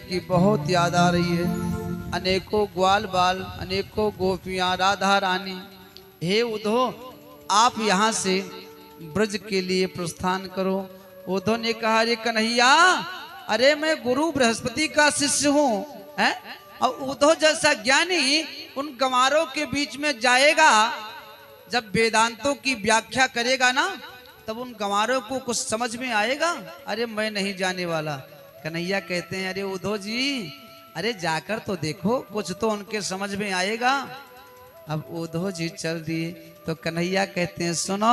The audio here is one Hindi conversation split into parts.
की बहुत याद आ रही है। अनेकों ग्वाल बाल, अनेकों गोपियां, राधा रानी। हे उद्धव, आप यहाँ से ब्रज के लिए प्रस्थान करो। उद्धव ने कहा, अरे कन्हैया, अरे मैं गुरु बृहस्पति का शिष्य हूँ, है? और उद्धव जैसा ज्ञानी उन गंवारों के बीच में जाएगा, जब वेदांतों की व्याख्या करेगा ना, तब उन गंवारों को कुछ समझ में आएगा। अरे मैं नहीं जाने वाला। कन्हैया कहते हैं, अरे उद्धव जी, अरे जाकर तो देखो, कुछ तो उनके समझ में आएगा। अब उद्धव जी चल दिए तो कन्हैया कहते हैं, सुनो,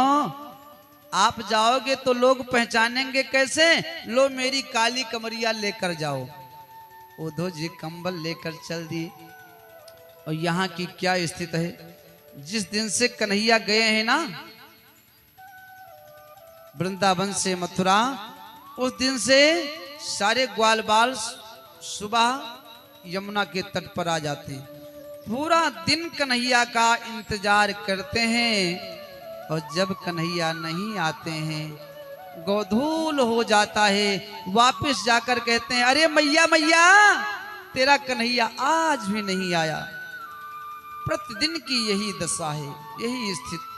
आप जाओगे तो लोग पहचानेंगे कैसे? लो मेरी काली कमरिया लेकर जाओ। उद्धव जी कंबल लेकर चल दिए। और यहाँ की क्या स्थिति है, जिस दिन से कन्हैया गए हैं ना वृंदावन से मथुरा, उस दिन से सारे ग्वाल बाल सुबह यमुना के तट पर आ जाते हैं। पूरा दिन कन्हैया का इंतजार करते हैं, और जब कन्हैया नहीं आते हैं, गोधूल हो जाता है। वापस जाकर कहते हैं, अरे मैया मैया, तेरा कन्हैया आज भी नहीं आया। प्रतिदिन की यही दशा है, यही स्थिति।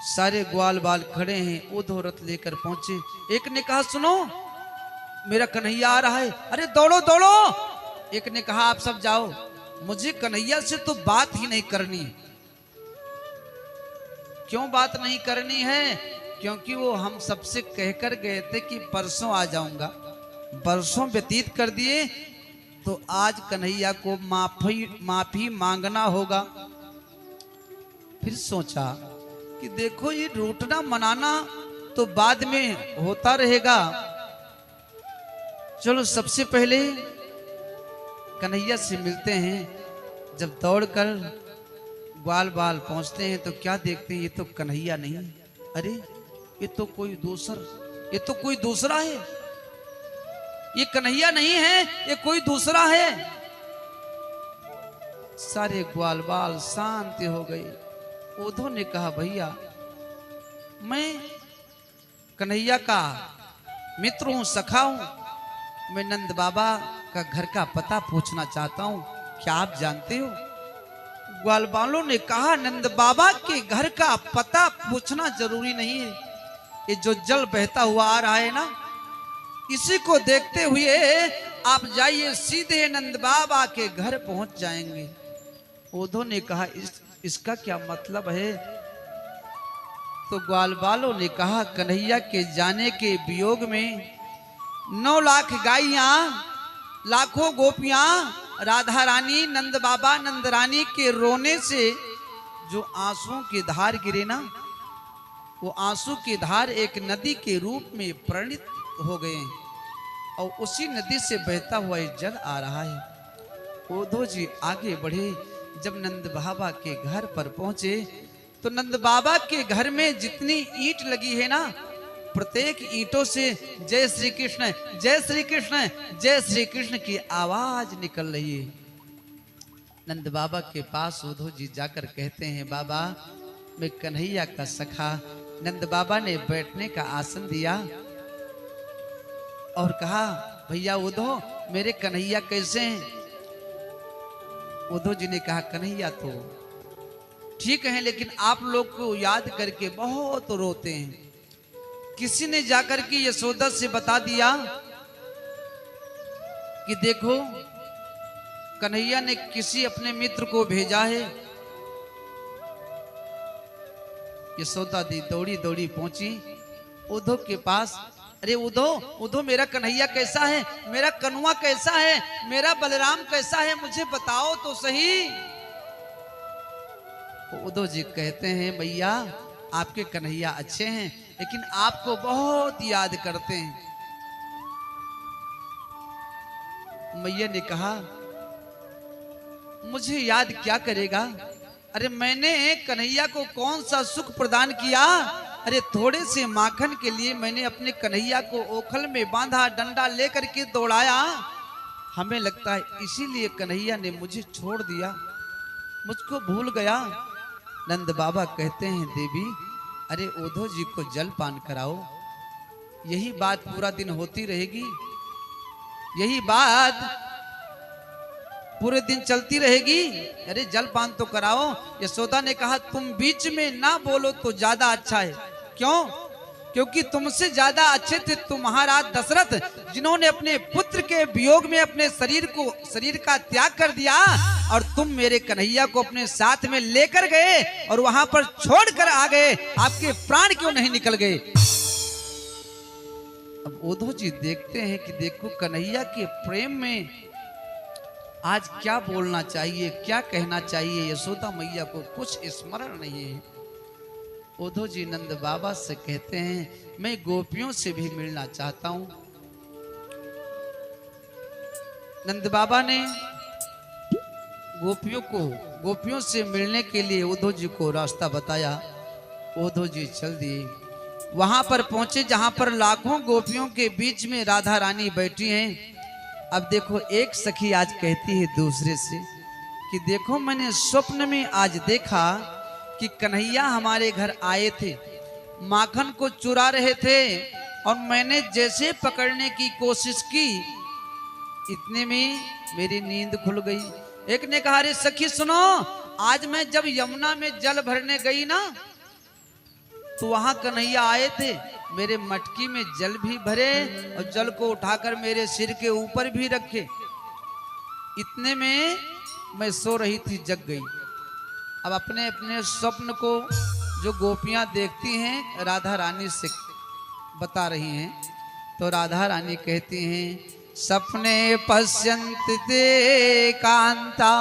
सारे ग्वाल बाल खड़े हैं, उद्धव रथ लेकर पहुंचे। एक ने कहा, सुनो, मेरा कन्हैया आ रहा है। अरे दौड़ो दौड़ो। एक ने कहा, आप सब जाओ, मुझे कन्हैया से तो बात ही नहीं करनी। क्यों बात नहीं करनी है? क्योंकि वो हम सबसे कहकर गए थे कि परसों आ जाऊंगा। बरसों व्यतीत कर दिए, तो आज कन्हैया को माफी मांगना होगा। फिर सोचा कि देखो, ये रूठना मनाना तो बाद में होता रहेगा, चलो सबसे पहले कन्हैया से मिलते हैं। जब दौड़कर ग्वाल बाल पहुंचते हैं तो क्या देखते हैं, ये तो कन्हैया नहीं, अरे ये तो कोई दूसरा है। ये कन्हैया नहीं है, ये कोई दूसरा है। सारे ग्वाल बाल शांत हो गए। उद्धव ने कहा, भैया, मैं कन्हैया का मित्र हूं, सखा हूं। मैं नंद बाबा का घर का पता पूछना चाहता हूं, क्या आप जानते हो? ग्वाल बालों ने कहा, नंद बाबा के घर का पता पूछना जरूरी नहीं है। ये जो जल बहता हुआ आ रहा है ना, इसी को देखते हुए आप जाइए, सीधे नंद बाबा के घर पहुंच जाएंगे। उद्धव ने कहा, इसका क्या मतलब है? तो ग्वाल बालों ने कहा, कन्हैया के जाने के वियोग में 9 लाख गायियां, लाखों गोपियां, राधा रानी, नंद बाबा, नंद रानी के रोने से जो आंसुओं की धार गिरे ना, वो आंसू की धार एक नदी के रूप में परिणित हो गए, और उसी नदी से बहता हुआ जल आ रहा है। उद्धव जी आगे बढ़े। जब नंद बाबा के घर पर पहुंचे तो नंद बाबा के घर में जितनी ईंट लगी है ना, प्रत्येक ईंटों से जय श्री कृष्ण, जय श्री कृष्ण, जय श्री कृष्ण की आवाज निकल रही है। नंद बाबा के पास उद्धव जी जाकर कहते हैं, बाबा, मैं कन्हैया का सखा। नंद बाबा ने बैठने का आसन दिया और कहा, भैया उद्धव, मेरे कन्हैया कैसे हैं? उद्धव जी ने कहा, कन्हैया तो ठीक है, लेकिन आप लोग को याद करके बहुत रोते हैं। किसी ने जाकर के यशोदा से बता दिया कि देखो, कन्हैया ने किसी अपने मित्र को भेजा है। यशोदा दी दौड़ी दौड़ी पहुंची उद्धव के पास। अरे उद्धव, मेरा कन्हैया कैसा है? मेरा कनुआ कैसा है? मेरा बलराम कैसा है? मुझे बताओ तो सही। उद्धव जी कहते हैं, भैया, आपके कन्हैया अच्छे हैं, लेकिन आपको बहुत याद करते हैं। मैया ने कहा, मुझे याद क्या करेगा? अरे मैंने कन्हैया को कौन सा सुख प्रदान किया? अरे थोड़े से माखन के लिए मैंने अपने कन्हैया को ओखल में बांधा, डंडा लेकर के दौड़ाया। हमें लगता है इसीलिए कन्हैया ने मुझे छोड़ दिया, मुझको भूल गया। नंद बाबा कहते हैं, देवी, अरे उद्धव जी को जल पान कराओ, यही बात पूरा दिन होती रहेगी। यही बात पूरे दिन चलती रहेगी? अरे जलपान तो कराओ। यशोदा ने कहा तुम बीच में ना बोलो तो ज्यादा अच्छा है। क्यों? क्योंकि तुमसे ज्यादा अच्छे थे तुम महाराज दशरथ, जिन्होंने अपने पुत्र के वियोग में अपने शरीर का त्याग कर दिया, और तुम मेरे कन्हैया को अपने साथ में लेकर गए और वहां पर छोड़कर आ गए। आपके प्राण क्यों नहीं निकल गए? अब उद्धव जी देखते हैं कि देखो कन्हैया के प्रेम में आज क्या बोलना चाहिए, क्या कहना चाहिए। यशोदा मैया को कुछ स्मरण नहीं है। उद्धव जी नंद बाबा से कहते हैं मैं गोपियों से भी मिलना चाहता हूं। नंद बाबा ने गोपियों से मिलने के लिए उद्धव जी को रास्ता बताया। उद्धव जी चल दिए, वहां पर पहुंचे जहां पर लाखों गोपियों के बीच में राधा रानी बैठी हैं। अब देखो एक सखी आज कहती है दूसरे से कि देखो मैंने स्वप्न में आज देखा कि कन्हैया हमारे घर आए थे, माखन को चुरा रहे थे, और मैंने जैसे पकड़ने की कोशिश की इतने में मेरी नींद खुल गई। एक ने कहा अरे सखी सुनो, आज मैं जब यमुना में जल भरने गई ना तो वहां कन्हैया आए थे, मेरे मटकी में जल भी भरे और जल को उठाकर मेरे सिर के ऊपर भी रखे। इतने में मैं सो रही थी, जग गई। अब अपने अपने स्वप्न को जो गोपियां देखती हैं राधा रानी से बता रही हैं। तो राधा रानी कहती हैं सपने पश्यन्त ते कांता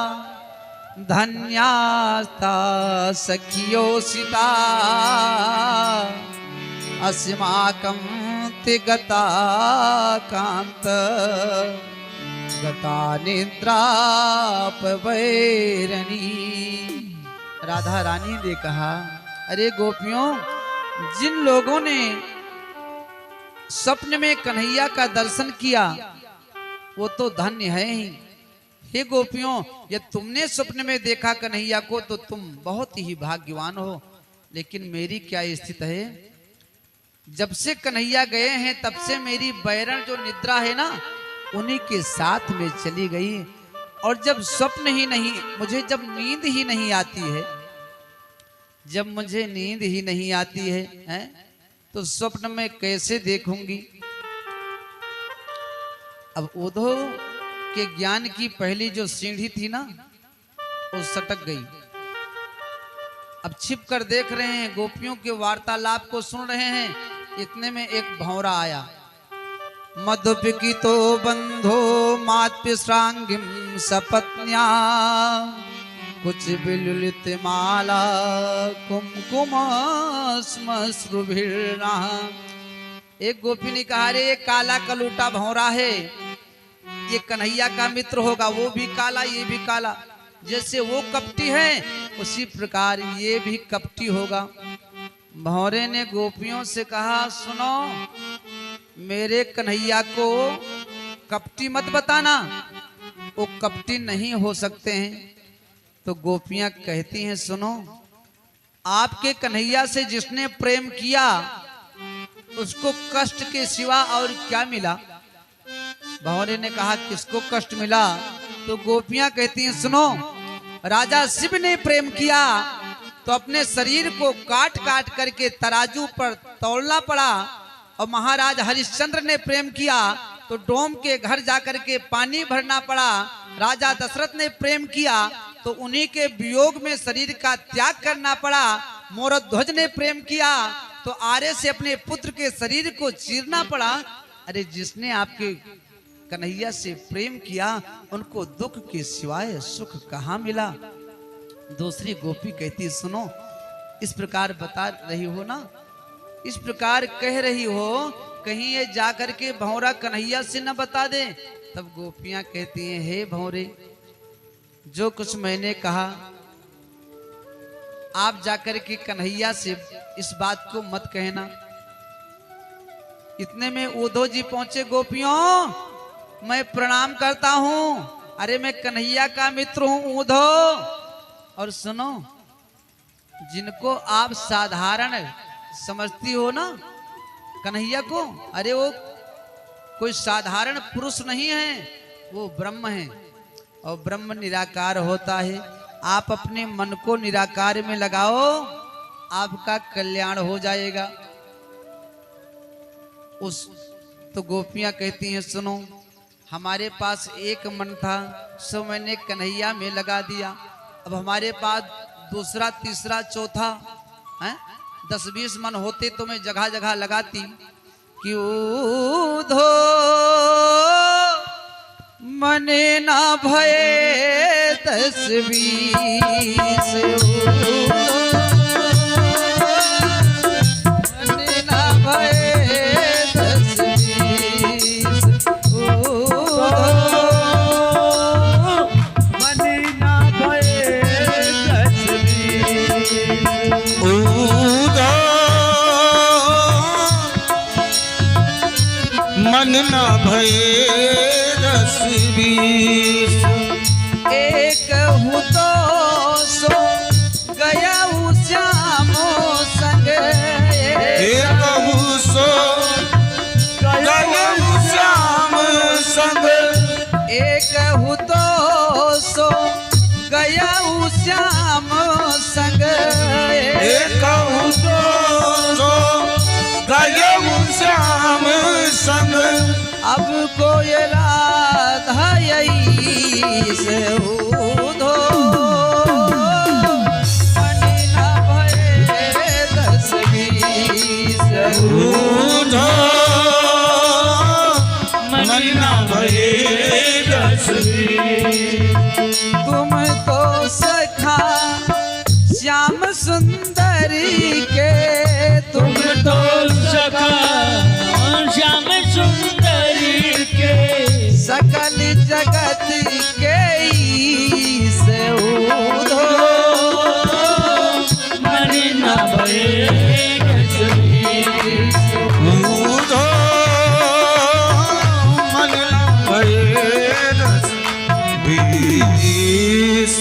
धन्यास्ता सखियोसिता अस्माकं ते गता कांत गता निद्राप वैरणी। राधा रानी ने कहा अरे गोपियों, जिन लोगों ने स्वप्न में कन्हैया का दर्शन किया वो तो धन्य है ही। हे गोपियों, यदि तुमने स्वप्न में देखा कन्हैया को तो तुम बहुत ही भाग्यवान हो। लेकिन मेरी क्या स्थिति है, जब से कन्हैया गए हैं तब से मेरी बैरण जो निद्रा है ना उन्हीं के साथ में चली गई। और जब स्वप्न ही नहीं, मुझे जब नींद ही नहीं आती है, जब मुझे नींद ही नहीं आती है, तो स्वप्न में कैसे देखूंगी। अब उद्धव के ज्ञान की पहली जो सीढ़ी थी ना वो सटक गई। अब छिप कर देख रहे हैं, गोपियों के वार्तालाप को सुन रहे हैं। इतने में एक भौरा आया। मधुपिकितो बंधो मात्पिश्रांगिम सपत्न्या कुछ बिलुलित माला कुमकुम श्मश्रुभिर्ना। एक गोपी ने कहा रे ये काला कलूटा भौरा है, ये कन्हैया का मित्र होगा, वो भी काला ये भी काला। जैसे वो कपटी है उसी प्रकार ये भी कपटी होगा। भौरे ने गोपियों से कहा सुनो, मेरे कन्हैया को कपटी मत बताना, वो कपटी नहीं हो सकते हैं। तो गोपियां कहती हैं सुनो, आपके कन्हैया से जिसने प्रेम किया उसको कष्ट के सिवा और क्या मिला। भौरे ने कहा किसको कष्ट मिला। तो गोपियां कहती हैं सुनो, राजा शिव ने प्रेम किया तो अपने शरीर को काट काट करके तराजू पर तौलना पड़ा, और महाराज हरिश्चंद्र ने प्रेम किया तो डोम के घर जाकर के पानी भरना पड़ा। राजा दशरथ ने प्रेम किया तो उन्हीं के वियोग में शरीर का त्याग करना पड़ा। मोरध्वज ने प्रेम किया तो आरे से अपने पुत्र के शरीर को चीरना पड़ा। अरे जिसने आपके कन्हैया से प्रेम किया उनको दुख के सिवाय सुख कहाँ मिला। दूसरी गोपी कहती सुनो, इस प्रकार बता रही हो ना, इस प्रकार कह रही हो, कहीं ये जाकर के भौरा कन्हैया से न बता दे। तब गोपियां कहती हैं हे भौरे, जो कुछ मैंने कहा आप जाकर के कन्हैया से इस बात को मत कहना। इतने में उद्धव जी पहुंचे। गोपियों मैं प्रणाम करता हूं, अरे मैं कन्हैया का मित्र हूं उद्धव। और सुनो, जिनको आप साधारण समझती हो ना कन्हैया को, अरे वो कोई साधारण पुरुष नहीं है, वो ब्रह्म है और ब्रह्म निराकार होता है। आप अपने मन को निराकार में लगाओ, आपका कल्याण हो जाएगा। उस तो गोपियां कहती हैं सुनो, हमारे पास एक मन था, सो मैंने कन्हैया में लगा दिया। अब हमारे पास दूसरा तीसरा चौथा है 10-20 मन होते तो मैं जगह जगह लगाती कि ऊधो मने ना भये 10-20 मने ना भये 10-20 मने ना भये 10-20 मन ना भये 10-20 एक हूँ तो सो गया हूँ श्यामो संग, एक हूँ सो गया हूँ श्याम संग, एक हूँ तो सो गया हूँ श्याम संग, एक हूँ तो सो गया हूँ श्याम संग। अब कोई राधा यही से ऊधो मने ना भये 10-20 ऊधो मन ना भये 10-20 तुम तो सखा श्याम सुंदरी के, तुम तो सखा श्याम सुंदरी के, सकल जगत के ईश ऊधो मन ना भये 10-20 ऊधो मन ना भये 10-20।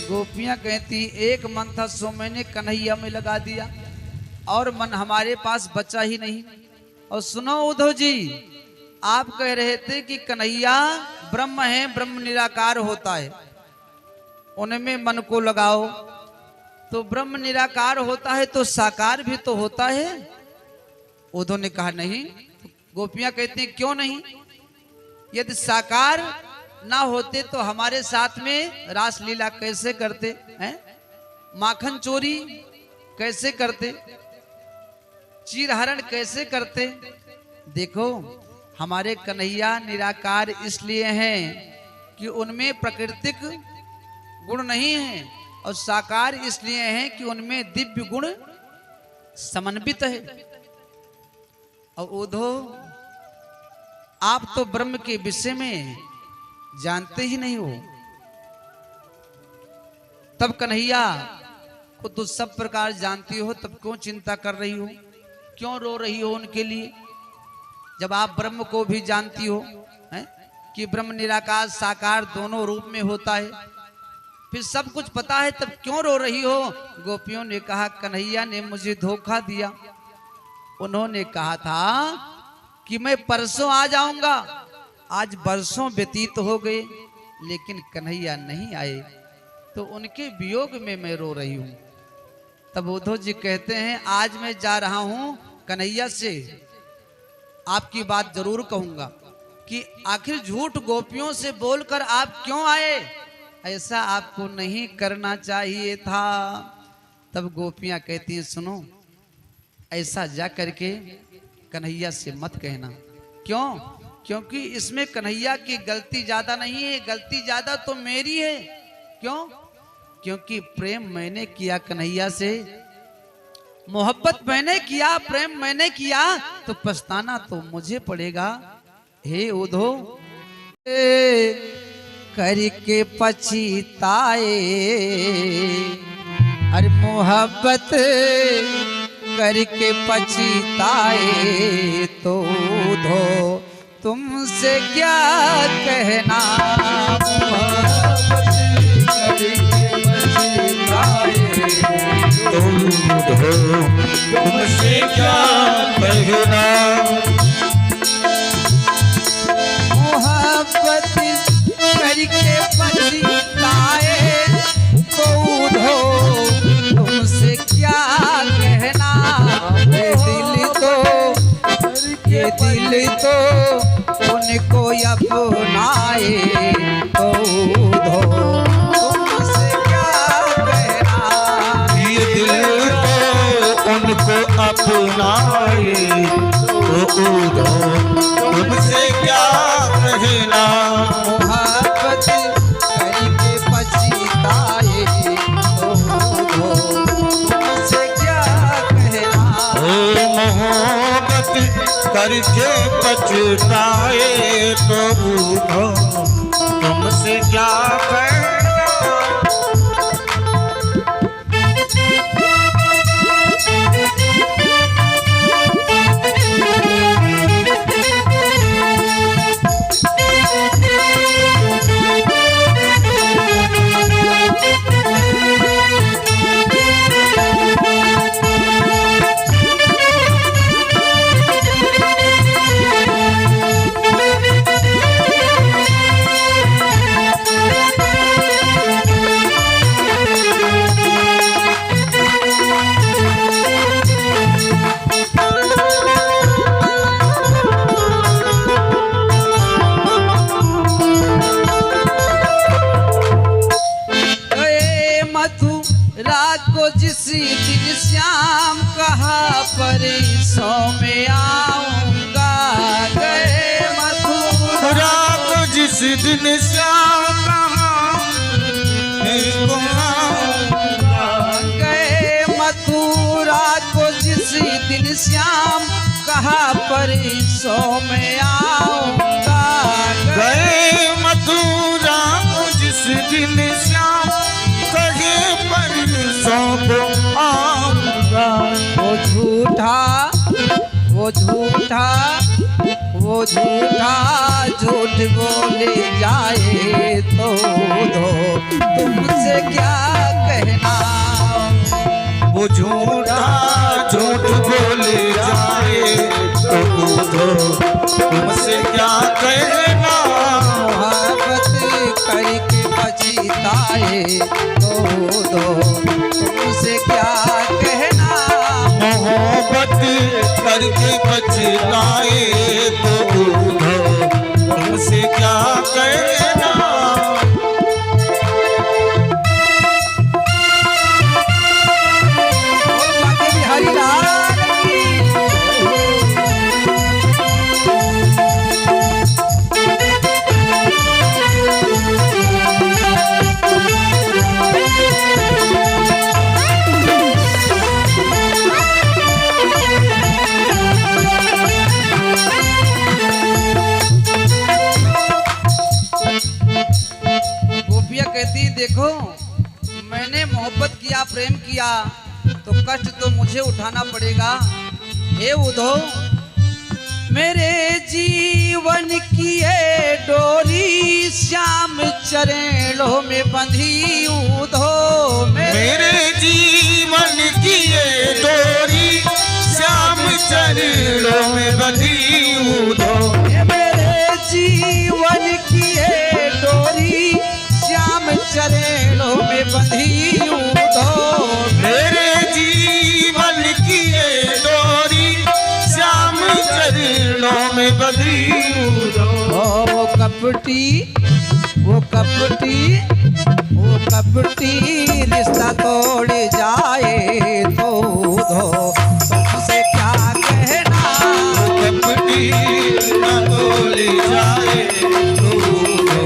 गोपियां कहती एक मन था सो मैंने कन्हैया में लगा दिया और मन हमारे पास बचा ही नहीं। और सुनो उद्धव जी, आप कह रहे थे कि कन्हैया ब्रह्म है, ब्रह्म निराकार होता है, उनमें मन को लगाओ। तो ब्रह्म निराकार होता है तो साकार भी तो होता है। उद्धव ने कहा नहीं। गोपियां कहती हैं क्यों नहीं? यदि साकार ना होते तो हमारे साथ में रास लीला कैसे करते हैं? माखन चोरी कैसे करते? चीरहरण कैसे करते? देखो हमारे कन्हैया निराकार इसलिए हैं कि उनमें प्राकृतिक गुण नहीं है, और साकार इसलिए हैं कि उनमें दिव्य गुण समन्वित है। और उद्धव आप तो ब्रह्म के विषय में जानते ही नहीं हो, तब कन्हैया को तो सब प्रकार जानती हो, तब क्यों चिंता कर रही हो, क्यों रो रही हो उनके लिए? जब आप ब्रह्म को भी जानती हो हैं कि ब्रह्म निराकार साकार दोनों रूप में होता है, फिर सब कुछ पता है, तब क्यों रो रही हो? गोपियों ने कहा कन्हैया ने मुझे धोखा दिया। उन्होंने कहा था कि मैं परसों आ जाऊंगा, आज बरसों व्यतीत हो गए लेकिन कन्हैया नहीं आए, तो उनके वियोग में मैं रो रही हूं। तब उद्धव जी कहते हैं आज मैं जा रहा हूं कन्हैया से आपकी बात जरूर कहूंगा कि आखिर झूठ गोपियों से बोलकर आप क्यों आए, ऐसा आपको नहीं करना चाहिए था। तब गोपियां कहती हैं सुनो, ऐसा जा करके कन्हैया से मत कहना। क्यों? क्योंकि इसमें कन्हैया की गलती ज्यादा नहीं है, गलती ज्यादा तो मेरी है। क्यों? क्योंकि प्रेम मैंने किया कन्हैया से, मोहब्बत मैंने किया, प्रेम मैंने किया, तो पछताना तो मुझे पड़ेगा। हे उद्धव करके पछताए, अरे मोहब्बत करके पछताए तो उद्धव तुमसे क्या कहना। तुमसे क्या कहना। करके पछताए तो उधो तुमसे क्या कहना। ये दिल तो उनको अपनाए तो उधो तुमसे क्या कहना। ये दिल तो उनको अपनाए तो उधो तुमसे क्या कहना। मोहब्बत करके पछताए तो उधो तुमसे क्या कहना। ओ मोहब्बत करके पछताए तो उधो तुमसे क्या कहना। रात को जिस दिन श्याम कहा परसों में आऊंगा। गए मथुरा को जिस दिन श्याम कहा गए मथुरा को जिस दिन श्याम कहा परसों में आऊंगा। गए मथुरा को जिस दिन श्याम कहे परसों को आऊंगा। वो झूठा झूठ बोले जाए तो दो तुमसे क्या कहना। वो झूठा झूठ बोले जाए तो दो तुमसे क्या कहना। मोहब्बत करके पछताए तो दो तुमसे क्या कहना। मोहब्बत करके पछताए तो दो तुमसे क्या कहना। बिहारी लाल की कहती देखो मैंने मोहब्बत किया प्रेम किया तो कष्ट तो मुझे उठाना पड़ेगा। हे उधो मेरे जीवन की ये डोरी श्याम चरणों में बंधी उधो। मेरे जीवन की ये डोरी श्याम चरणों में बंधी उधो। मेरे जीवन की ये डोरी श्याम चरणों में बंधी उधो। मेरे जीवन की ये डोरी श्याम चरणों में बंधी उधो। वो कपटी रिश्ता तोड़ जाए तो उधो तुमसे क्या कहना। कपटी न बोले जाए तो उधो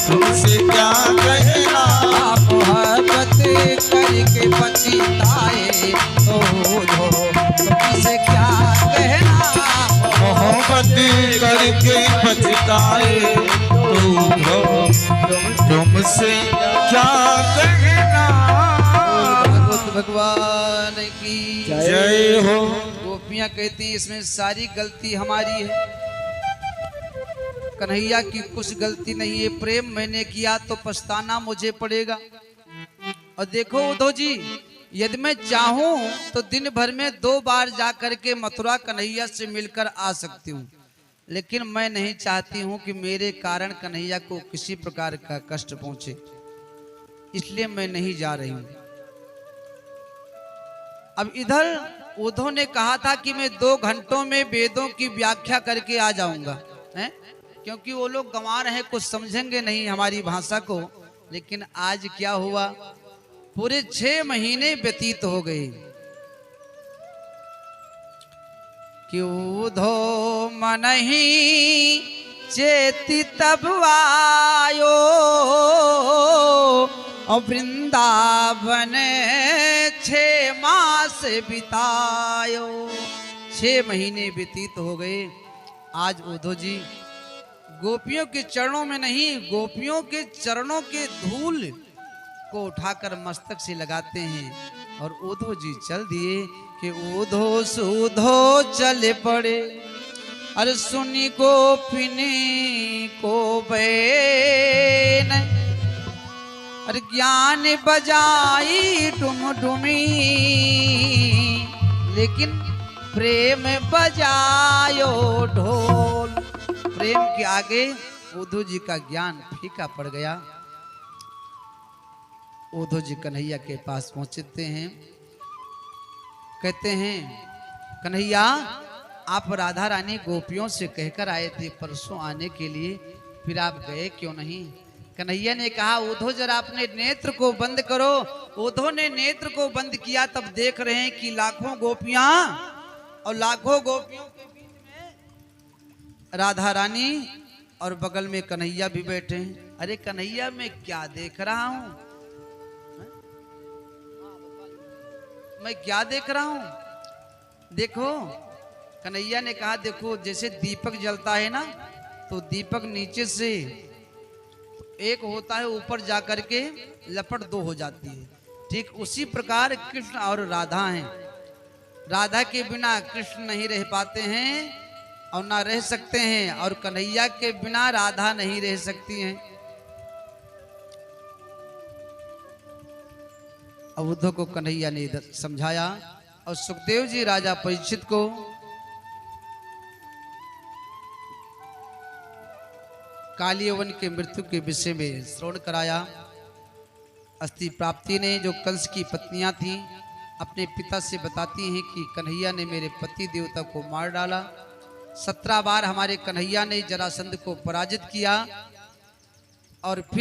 तुमसे क्या कहना। मोहब्बत करके पछताए तो उधो तुमसे क्या कहना। मोहब्बत करके पछताए तो उधो तुमसे क्या कहना। भागवत भगवान की जय हो। गोपियां कहती हैं इसमें सारी गलती हमारी है, कन्हैया की कुछ गलती नहीं है। प्रेम मैंने किया तो पछताना मुझे पड़ेगा। और देखो उद्धव जी यदि मैं चाहूं तो दिन भर में 2 बार जाकर के मथुरा कन्हैया से मिलकर आ सकती हूँ, लेकिन मैं नहीं चाहती हूं कि मेरे कारण कन्हैया को किसी प्रकार का कष्ट पहुंचे, इसलिए मैं नहीं जा रही हूं। अब इधर उद्धव ने कहा था कि मैं 2 घंटों में वेदों की व्याख्या करके आ जाऊंगा, हैं? क्योंकि वो लोग गंवार हैं, कुछ समझेंगे नहीं हमारी भाषा को। लेकिन आज क्या हुआ, पूरे 6 महीने व्यतीत हो गए कि उद्धव मन ही चेती तब आयो और वृंदावन 6 मास बितायो। 6 महीने व्यतीत हो गए। आज उद्धव जी गोपियों के चरणों में नहीं, गोपियों के चरणों के धूल को उठाकर मस्तक से लगाते हैं। और उद्धव जी चल दिए कि उद्धव सुधो चले पड़े। अरे सुनी गोपिनी को बैन, अरे ज्ञान बजाई डुमडुमी, लेकिन प्रेम बजायो ढोल। प्रेम के आगे उद्धव जी का ज्ञान फीका पड़ गया। उद्धव जी कन्हैया के पास पहुंचते हैं, कहते हैं कन्हैया आप राधा रानी गोपियों से कहकर आए थे परसों आने के लिए, फिर आप गए क्यों नहीं? कन्हैया ने कहा उद्धव जरा अपने नेत्र को बंद करो। उद्धव ने नेत्र को बंद किया, तब देख रहे हैं कि लाखों गोपियां और लाखों गोपियों के बीच में राधा रानी और बगल में कन्हैया भी बैठे हैं। अरे कन्हैया मैं क्या देख रहा हूं, मैं क्या देख रहा हूं? देखो, कन्हैया ने कहा देखो जैसे दीपक जलता है ना, तो दीपक नीचे से एक होता है, ऊपर जाकर के लपट 2 हो जाती है। ठीक उसी प्रकार कृष्ण और राधा हैं। राधा के बिना कृष्ण नहीं रह पाते हैं और ना रह सकते हैं, और कन्हैया के बिना राधा नहीं रह सकती हैं। अब उद्धव को कन्हैया ने समझाया और सुखदेव जी राजा परीक्षित को कालियवन के मृत्यु के विषय में श्रवण कराया। अस्थि प्राप्ति ने, जो कंस की पत्नियां थीं, अपने पिता से बताती हैं कि कन्हैया ने मेरे पति देवता को मार डाला। 17 बार हमारे कन्हैया ने जरासंध को पराजित किया और फिर